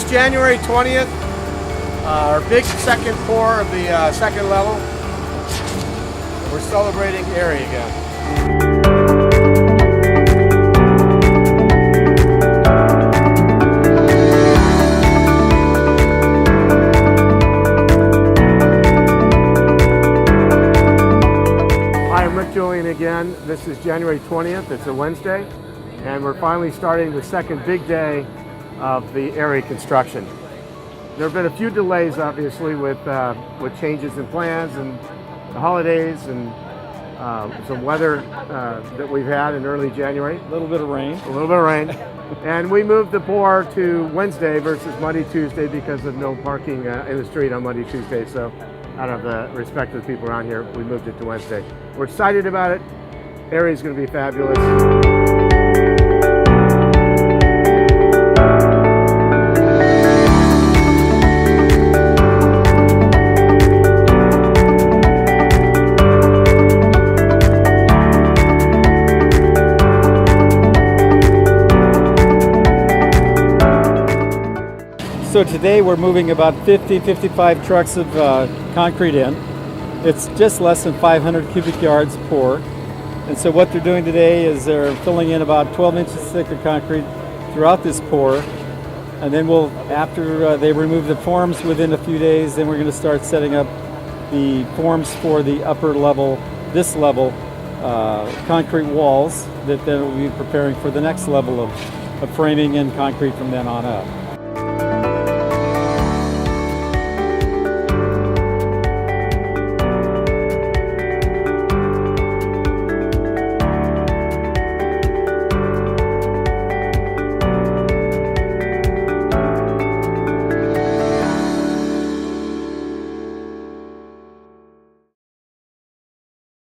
it's January 20th, our big second pour of the second level. We're celebrating AERIE again. Hi, I'm Rick Julian again. This is January 20th, it's a Wednesday, and we're finally starting the second big day of the AERIE construction. There have been a few delays, obviously, with changes in plans and the holidays and some weather that we've had in early January. A little bit of rain. A little bit of rain. And we moved the pour to Wednesday versus Monday, Tuesday because of no parking in the street on Monday, Tuesday. So out of respect to the people around here, we moved it to Wednesday. We're excited about it. AERIE is going to be fabulous. So today we're moving about 55 trucks of concrete in. It's just less than 500 cubic yards pour. And so what they're doing today is they're filling in about 12 inches thick of concrete throughout this pour. And then after they remove the forms within a few days, then we're going to start setting up the forms for the upper level, this level, concrete walls that then we'll be preparing for the next level of framing and concrete from then on up.